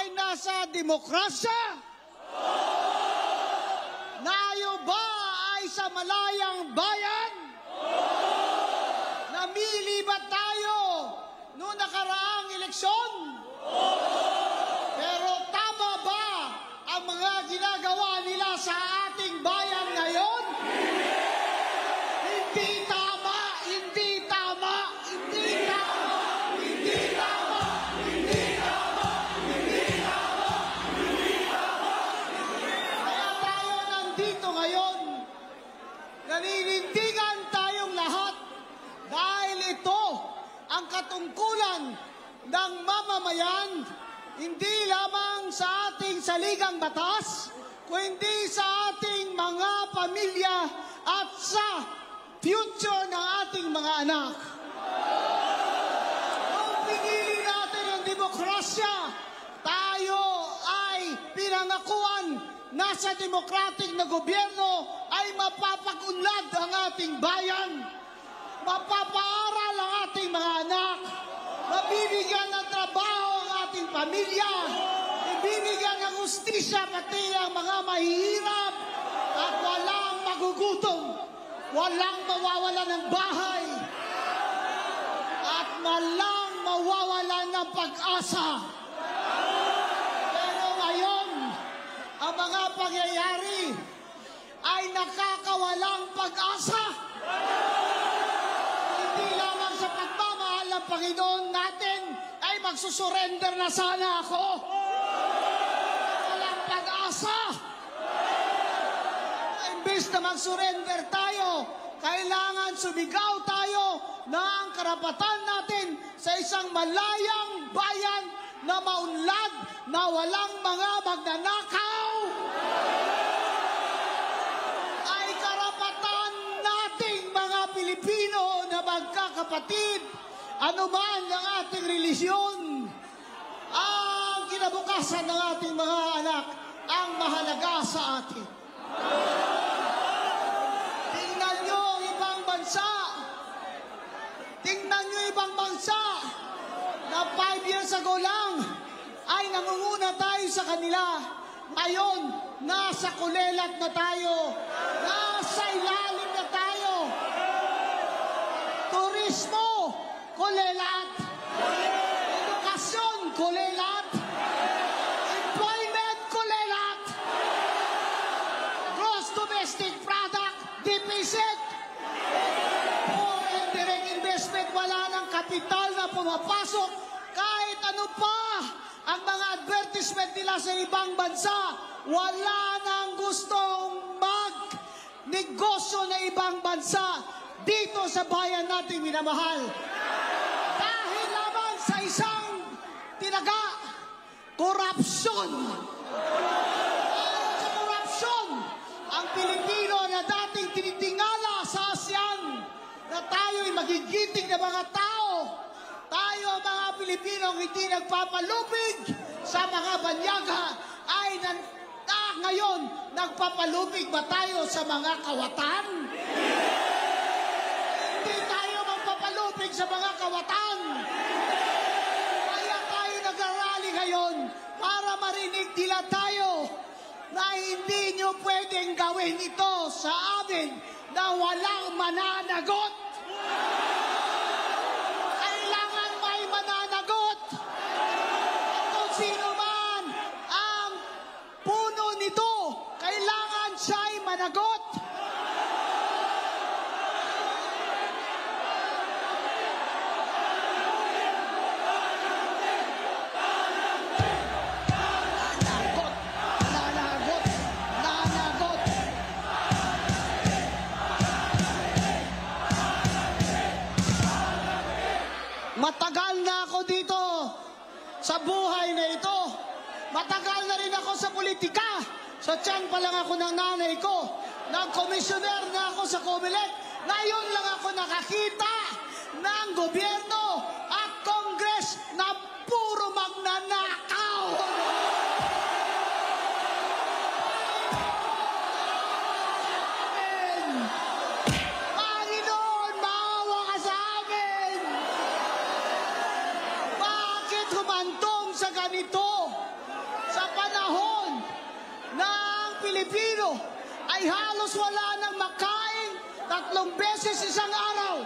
ay nasa demokrasya? Tayo ba ay sa malayang bayan? Namili ba tayo noong nakaraang eleksyon? Pero tama ba ang mga ginagawa nila sa ating bayan ngayon? Hindi tama, hindi tama, hindi tama, hindi tama, hindi tama, hindi tama, hindi tama. Kaya tayo nandito ngayon, naninindigan tayong lahat dahil ito ang katungkulan ng mamamayan, hindi lamang sa ating saligang batas, kundi sa ating mga pamilya at sa future ng ating mga anak. Kung pinili natin ang demokrasya, tayo ay pinangakuan na sa demokratik na gobyerno ay mapapagunlad ang ating bayan, mapapaaral ang ating mga anak, mabibigyan ng trabaho ang ating pamilya, ibibigyan ng hustisya pati ang mga mahihirap at walang magugutom, walang mawawala ng bahay, at walang mawawala ng pag-asa. Pero ngayon, ang mga pangyayari ay nakakawalang pag-asa. Hindi lamang sa pagmamahal ng Panginoon natin ay magsusurrender na sana ako. Walang pag-asa. Imbes na mag-surrender tayo, kailangan sumigaw tayo na ang karapatan natin sa isang malayang bayan na maunlad, na walang mga magnanakaw, ay karapatan nating mga Pilipino na magkakapatid, anuman ang ating relisyon. Ang kinabukasan ng ating mga anak ang mahalaga sa atin. Tingnan nyo ibang bansa. Tingnan nyo ibang bansa na 5 years ago lang ay nangunguna tayo sa kanila. Ngayon, nasa kulelat na tayo. Nasa ilalim na tayo. Turismo, kulelat. Edukasyon, kulelat. Employment, kulelat. Gross domestic product, deficit. Foreign direct investment, wala ng kapital na pumapasok. Kahit ano pa ang mga advertisement nila sa ibang bansa, wala nang gustong mag-negosyo na ibang bansa dito sa bayan nating minamahal. Dahil lamang sa isang tinaga, korupsyon. Sa korupsyon, ang Pilipino na dating tinitingala sa ASEAN na tayo'y magigiting na mga tao, tayo mga Pilipinong hindi nagpapalupig sa mga banyaga ay ngayon nagpapalupig ba tayo sa mga kawatan? Hindi tayo magpapalupig sa mga kawatan. Kaya tayo nag-arali ngayon para marinig nila tayo na hindi nyo pwedeng gawin ito sa amin na walang mananagot. Kailangan may mananagot. At kung sino man ang puno nito, kailangan siya'y managot. Matagal na ako dito sa buhay na ito. Matagal na rin ako sa politika. Sa tiyan pa lang ako ng nanay ko. Nag-komisyoner na ako sa Comelec. Ngayon lang ako nakakita ng gobyerno at Congress na puro magnanakaw. Panginoon, maawa ka sa amin. Bakit humantong sa ganito? Pilipino ay halos wala nang makain 3 beses isang araw.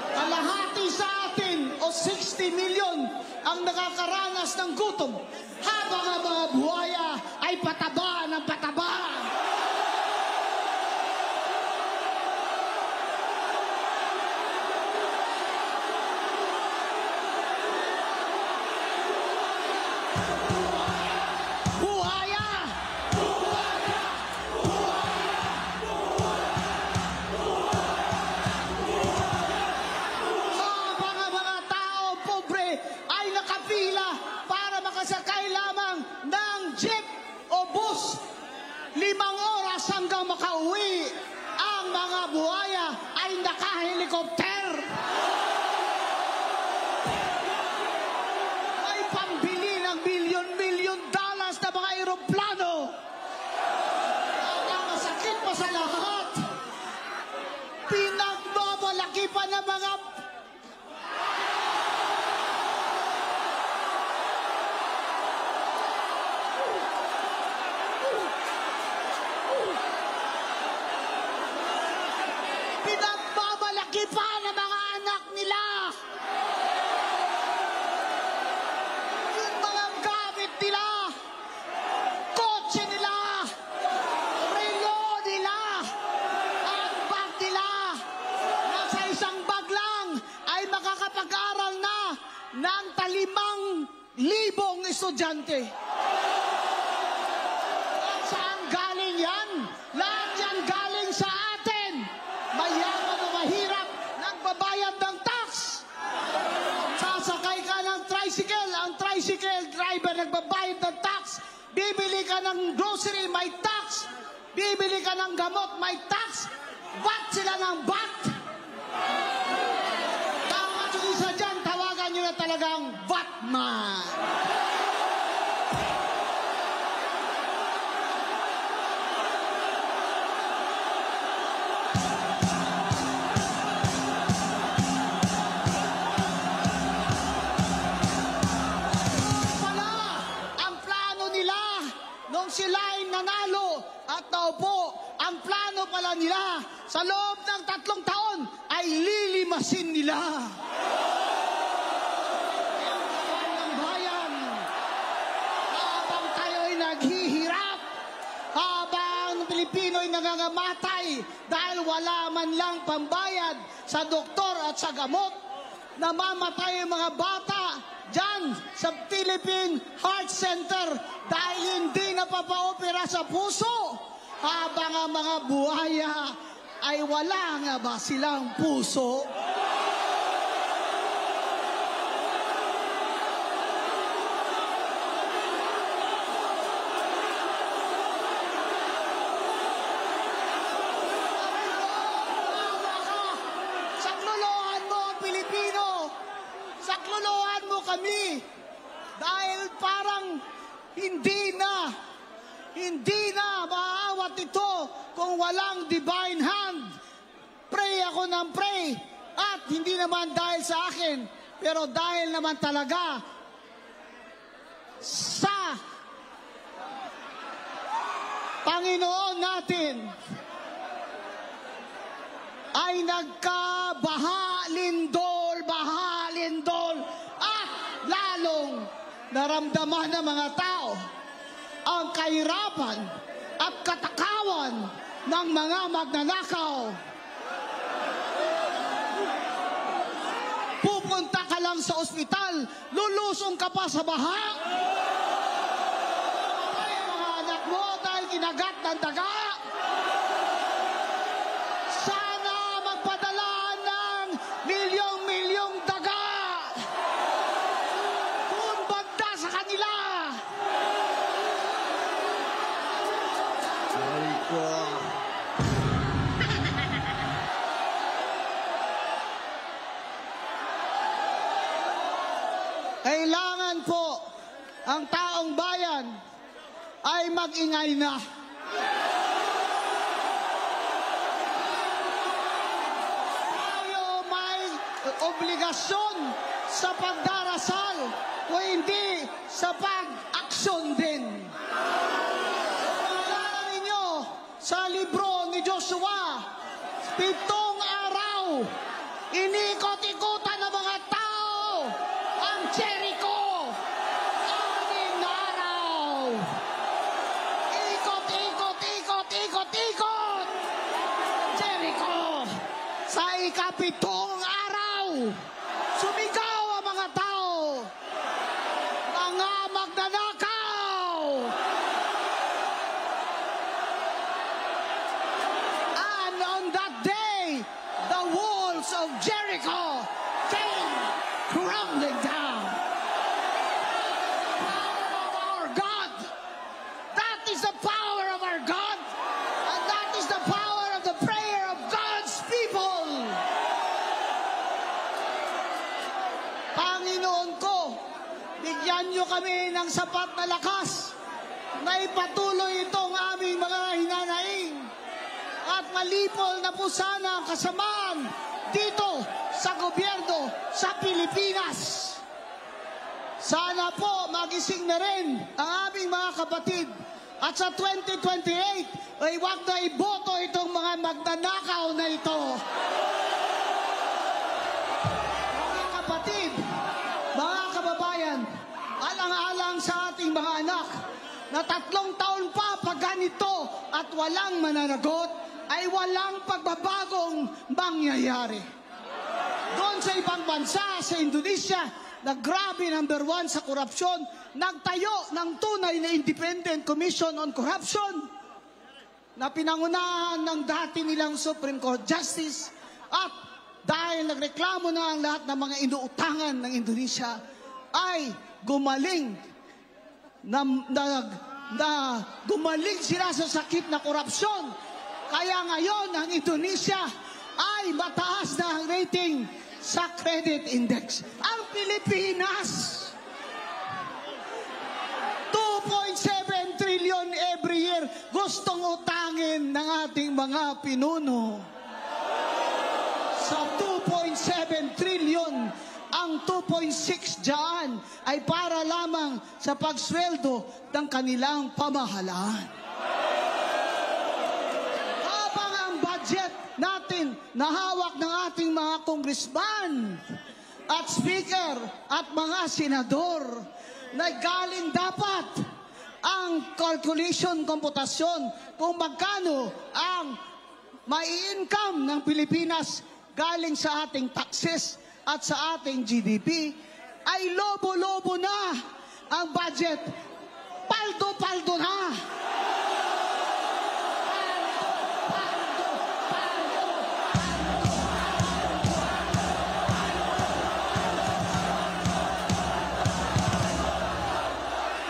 Kalahati sa atin o 60 milyon ang nakakaranas ng gutom, habang ang mga buhaya ay pataba ng pataba. Buhaya! Habang ang mga tao pobre ay nakapila para makasakay lamang ng jeep o bus, 5 oras hanggang makauwi, ang mga buhaya ay nakahelikopter. May pambili ng milyon-milyon dollars na mga aeroplano. Ang masakit pa sa lahat, pinagbabalaki pa ng mga pinagbabalaki pa ng mga anak nila. Yung mga gamit nila, kotse nila, relo nila, at bag nila, nasa isang bag lang ay makakapag-aral na ng 5,000 estudyante. At saan galing yan? Lahat yan galing sa atin. Mayaman o mahirap, nagbabayad ng tax. Sasakay ka ng tricycle, ang tricycle driver nagbabayad ng tax. Bibili ka ng grocery, may tax. Bibili ka ng gamot, may tax. Bat sila ng bat. Dapat yung isa dyan, tawagan nyo na talagang Batman. Pala, ang plano nila nung sila ay nanalo at naupo, ang plano pala nila sa loob ng 3 taon ay lilimasin nila ang bayan. Habang tayo'y naghihirap, habang Pilipino ay nangangamatay dahil wala man lang pambayad sa doktor at sa gamot, namamatay ang mga bata dyan sa Philippine Heart Center dahil hindi napapaopera sa puso, habang ang mga buhaya ay wala nga ba silang puso? Saklolohan mo ang Pilipino, saklolohan mo kami, dahil parang hindi na maaawat ito kung walang divine hand. Pray ako ng pray, at hindi naman dahil sa akin, pero dahil naman talaga sa Panginoon natin ay nagkabaha, lindol, at lalong naramdaman ng mga tao ang kahirapan at katakawan ng mga magnanakaw. Pupunta ka lang sa ospital, lulusong ka pa sa baha. Ay, mga anak mo dahil kinagat ng daga. Sana magpadala ng milyong-milyong daga doon banda sa kanila. Ay ko. Kailangan po ang taong bayan ay mag-ingay na. Tayo may obligasyon sa pagdarasal o hindi sa pag-aksyon din. pitong araw, sumigaw ang mga tao, mga magnanakaw! And on that day, the walls of Jericho came crumbling down. Power of our God. That is the power of our God. And that is the power of the prayer of God's people. Panginoon ko, bigyan niyo kami ng sapat na lakas na ipatuloy itong aming mga hinanaing at malipol na po sana ang kasamaan dito sa gobyerno sa Pilipinas. Sana po magising na rin ang aming mga kapatid at sa 2028 ay wag na iboto itong mga magnanakaw na ito. Mga kapatid, mga kababayan, alang-alang sa ating mga anak na 3 taon pa pag ganito at walang mananagot, ay walang pagbabagong mangyayari. Doon sa ibang bansa, sa Indonesia, na grabe number 1 sa korupsyon, nagtayo ng tunay na Independent Commission on Corruption na pinangunahan ng dati nilang Supreme Court Justice at dahil nagreklamo na ang lahat ng mga inuutangan ng Indonesia ay gumaling gumaling sila sa sakit na korupsyon. Kaya ngayon ang Indonesia ay mataas na ang rating sa credit index. Ang Pilipinas, 2.7 trillion every year gustong utangin ng ating mga pinuno. Sa 2.7 trillion, ang 2.6 dyan ay para lamang sa pagsweldo ng kanilang pamahalaan. Habang ang budget natin na hawak ng ating mga congressman at speaker at mga senador na galing dapat ang calculation, komputasyon kung magkano ang mai-income ng Pilipinas galing sa ating taxes at sa ating GDP, ay lobo-lobo na ang budget. Paldo-paldo na.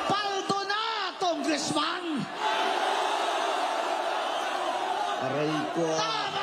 Paldo na, Congressman. Aray ko. Tama